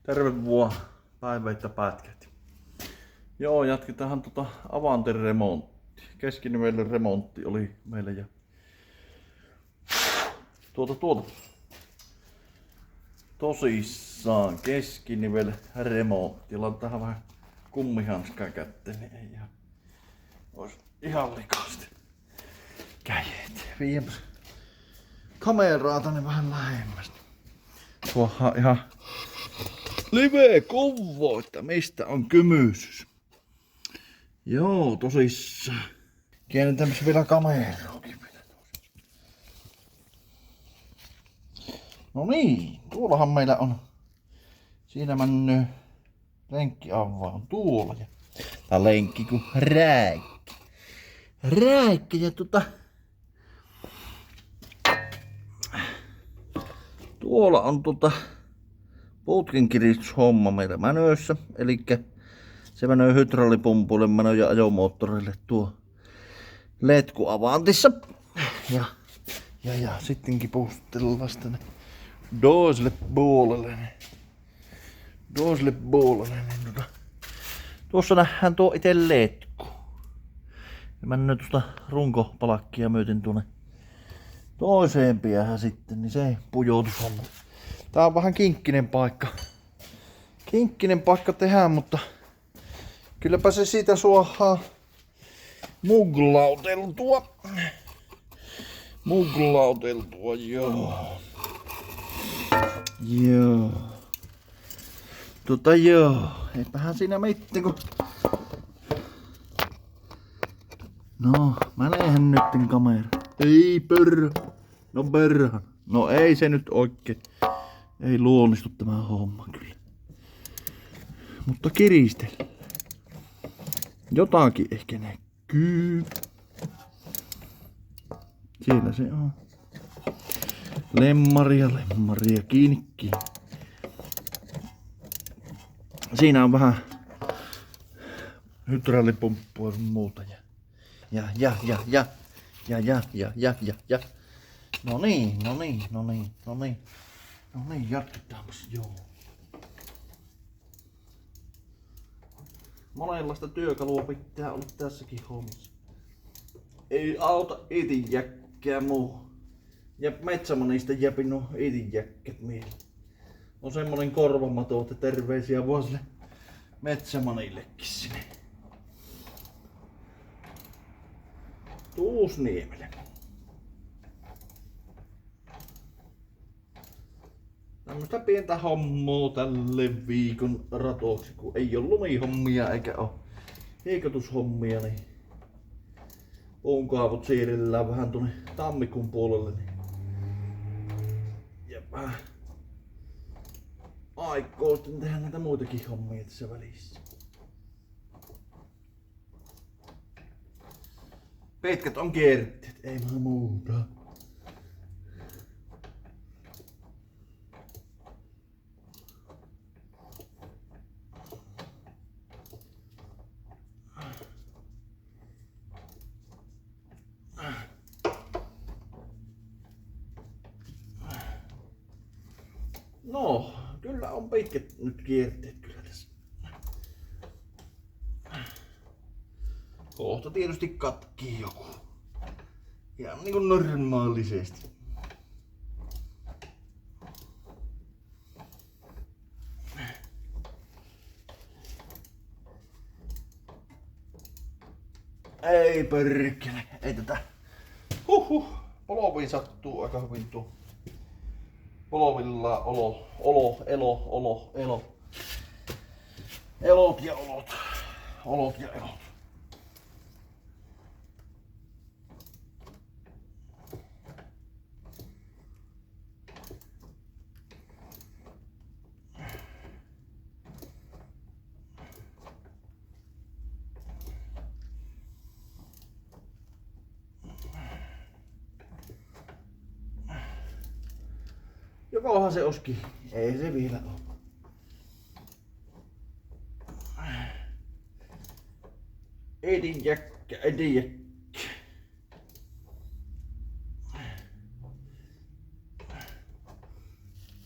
Terve vaan, päiväitä pätkät. Joo, jatketaan Avanten remontti. Keskinivelin remontti oli meillä ja tosissaan keskinivel remontti. Laitetaan vähän kummihanskaa kätteen, niin ei ois ihan likaasti kädet. Viiäpäs kameraa tänne vähän lähemmäs. Tuohan ihan live-kuvo, että mistä on kymysys. Joo, tosissaan. Kiinnitämme vielä kameraakin. No niin, tuollahan meillä on. Siinä mennyt lenkkiavaan tuolla. Tää lenkki kuin rääkki. Rääkki ja tuolla on putkenkiristyshomma meillä mänössä. Elikkä se menee hydraulipumpulle, menee ja ajomoottorille tuo letku Avantissa. Ja sittenkin puustellaan tänne toiselle puolelle. Tuossa nähdään tuo ite letku. Ja menee tuosta runkopalakkia myöten tuonne toiseen päähän sitten, niin se pujoitushomma. Tää on vähän kinkkinen paikka. Kinkkinen paikka tehdä, mutta kylläpä se siitä suohaa muglauteltua. Joo. Joo. Eipähän siinä mitään kun... No, meneehän nytten kamera. Ei perhä. No perhä. No ei se nyt oikein. Ei luonnistu tämä homma kyllä. Mutta kiristellä. Jotakin ehkä näkyy. Siellä se on. Lemmaria kiinni. Siinä on vähän hydraulipumppua ja muuta. Ja. No niin, jatketaanpas, joo. Monenlaista työkalua pitää olla tässäkin hommassa. Ei auta itin jäkkää muu. Ja metsämonista jäpin itin jäkkät mieleen. On semmonen korvamato, että terveisiä vaan sille metsämonillekin sinne. Tuusniemelle. Tämmöstä pientä hommaa tälle viikon ratoksi, kun ei oo lumihommia eikä oo heikotushommia, niin puunkaavut siirrellään vähän tuonne tammikuun puolelle. Niin ja vähän aikoo sitten tehdä näitä muitakin hommia tässä välissä. Pitkät on kierteet, ei vaan muuta. No, kyllä on pitkät nyt kierteet kyllä tässä. Kohta tietysti katkii joku. Ihan niinku normaalisesti. Ei perkele, ei tätä. Polviin sattuu aika hyvin tuo. Polovilla elo. Elot ja olot. Jokohan se oski. Ei se vielä oo. Edinjäkkä.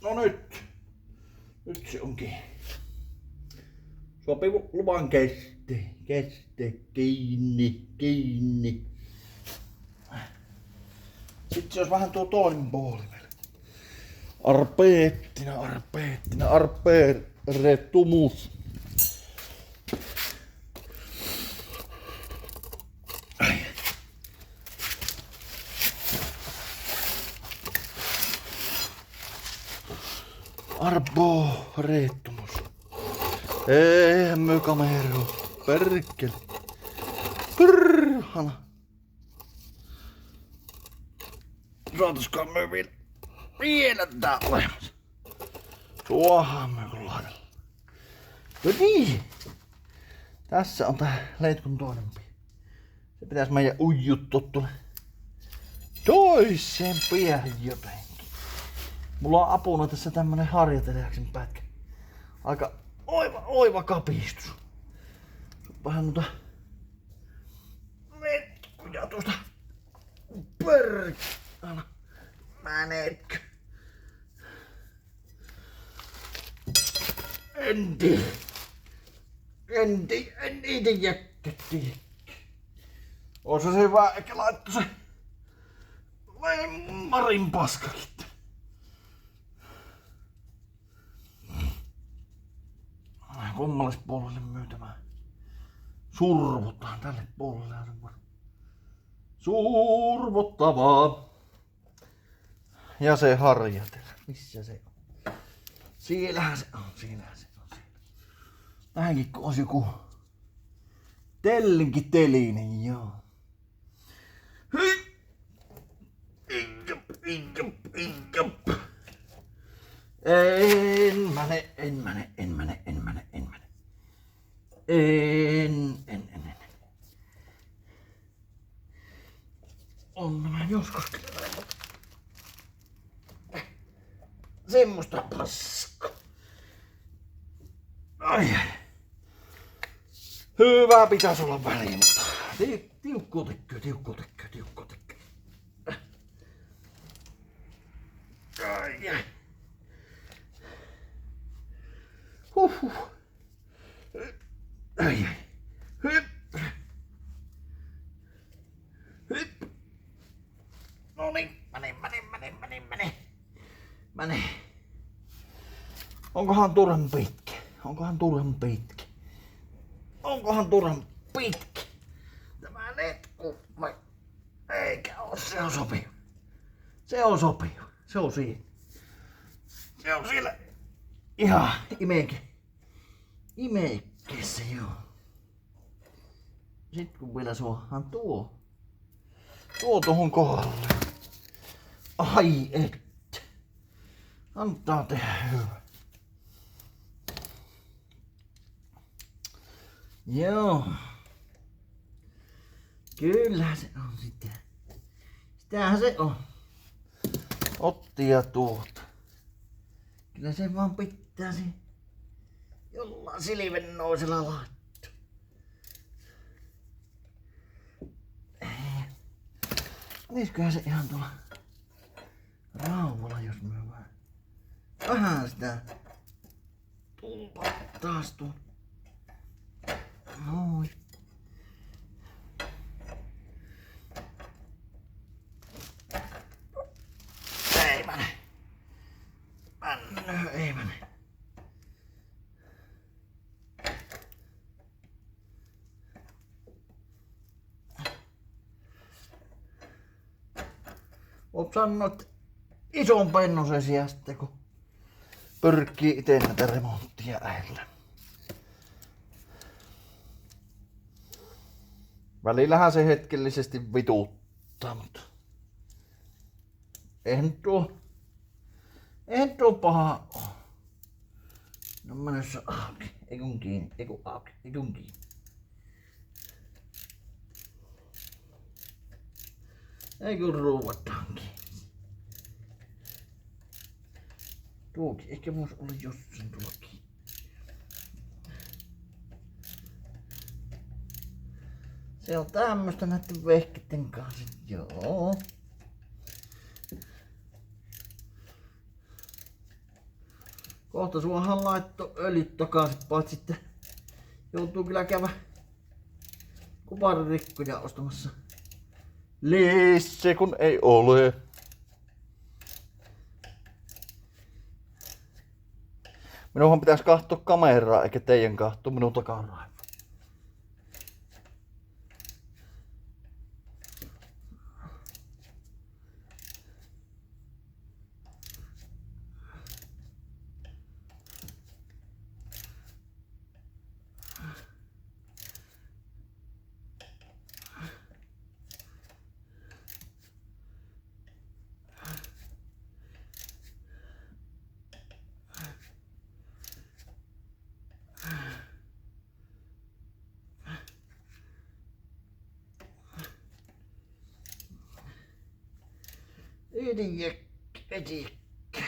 No nyt se onkin. Sopivu luvan keste, kiinni. Sitten se olisi vähän tuo toinen puoli vielä. Arpeettumus. Arboreettumus. Eihän myy kameraa. Perkele. Perhana. Saataskaan myy vielä tää olemassa. Tuohan myy kun laidalla. No niin. Tässä on tää leitkun toinen pii. Se pitäis meidän ujjuttua tuonne toiseen piähän jotenkin. Mulla on apuna tässä tämmönen harjatelijaksen pätkä. Aika oiva kapistus. Vähän noita letkuja tuosta. Perkana. Menetkö? En niitä jäkkätti. Oisa se hyvä, eikä laittu se Marin paskakin. Kummalle puolelle myytämään. Survotaan tälle puolelle. Survottavaa. Ja se harjatella. Missä se on? Siellähän se on. Tähänkin kun olisi joku tellinkin telinen, joo. Injop. En mene. On nämä joskus kyllä, mutta semmoista paska. Ai. Hyvä pitäis olla väliin, mutta tiukkuu tekkö. Ai. Huhhuh. Ai. Hypp. Noniin, mene. Onkohan turhan pitkä? Tämä letku. Eikä oo, se on sopiva. Se on siinä. Se on siellä. Ihan imekkeessä, joo. Sitten kun vielä suohan tuo tohon kohdalle. Ai et. Antaa tehdä hyvä. Joo. Kyllä se on sitä. Sitähän se on. Otti ja tuota. Kyllä se vaan pitää se jollain silvennoisella laittaa. Olisikohan se ihan tuolla rauvalla, jos me vähän sitä tulpaa taas tuon. Noin. Ei mene. Oot sanonut ison pennosen sijasta, kun pyrkii ite näitä remonttia äillä. Välillähän se hetkellisesti vituttaa, mutta eihän tuo paha oo. No menossa auki, ei kun kiinni. Ei kun ruuvataan kiinni. Tuokin, ehkä vois olla jossain tuolla kiinni. Se on tämmöstä näitten vehkitten kanssa, joo. Kohta suohan laitto öljyt takaisin, paitsi sitten joutuu kyllä käydä kuparirikkoja ostamassa lisää, kun ei ole. Minunhan pitäisi katsoa kameraa, eikä teidän katsoa minun takaraivoa. Idikkä.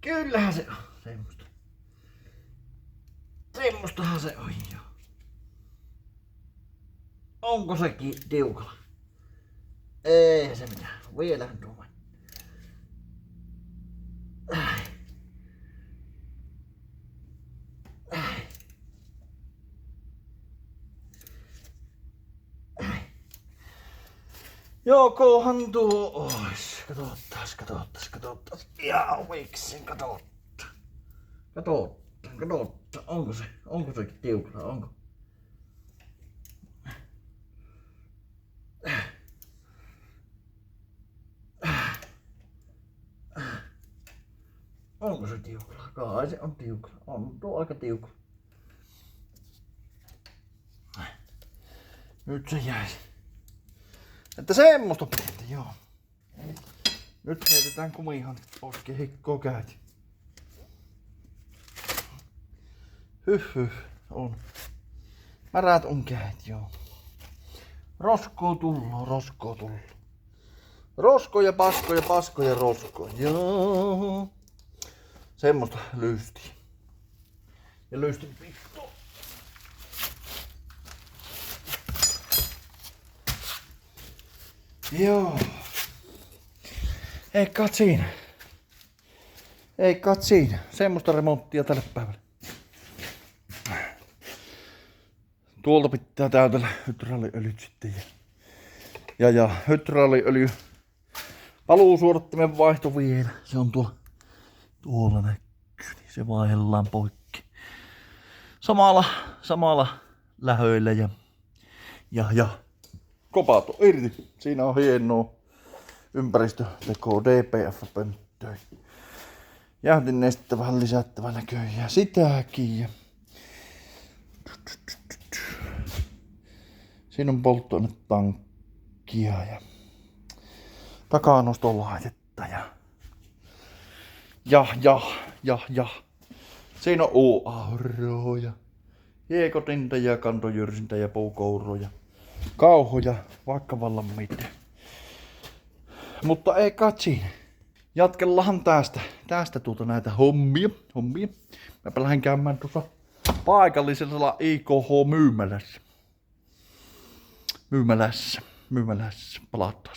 Kyllähän se on semmoista. Semmoistahan se on jo. Onko sekin tiukalla? Ei se mitään. Vielähän tuo. Jokohan tuo ois. Katsotaan. Ihan viksin, katsotaan. Onko sekin tiukalla, onko? Onko se tiukalla? Kai se on tiukalla. On tuo aika tiukalla. Nyt se jäisi. Että semmoista pientä, joo. Nyt heitetään kumihan pois kehikkoa käytiin. Hyh, on. Märät on käät, joo. Roskoa tullo. Roskoja, paskoja, roskoja, joo. Semmoista lystiä. Ja lystin pittoa. Joo. Ei kat siinä. Semmoista remonttia tälle päivälle. Tuolta pitää täytellä hydraaliöljyt sitten. Ja hydraaliöljy paluusuodattimen vaihto vielä. Se on tuolla näkyy. Niin se vaihdellaan poikki. Samalla lähöillä ja kopato irti. Siinä on hienoa ympäristötekoa DPF-pönttöä. Jäähdytinnestettä vähän lisättävä näköjään sitäkin. Siinä on polttoainetankkia ja takanostolaitetta ja. Siinä on U-auroja, hiekotinta ja kantojyrsintä ja puukouroja, kauhoja, vaikka vallan mitä. Mutta ei katsi. Jatkellahan tästä näitä hommia. Mäpä lähden käymään tuossa paikallisella IKH-myymälässä. Palataan.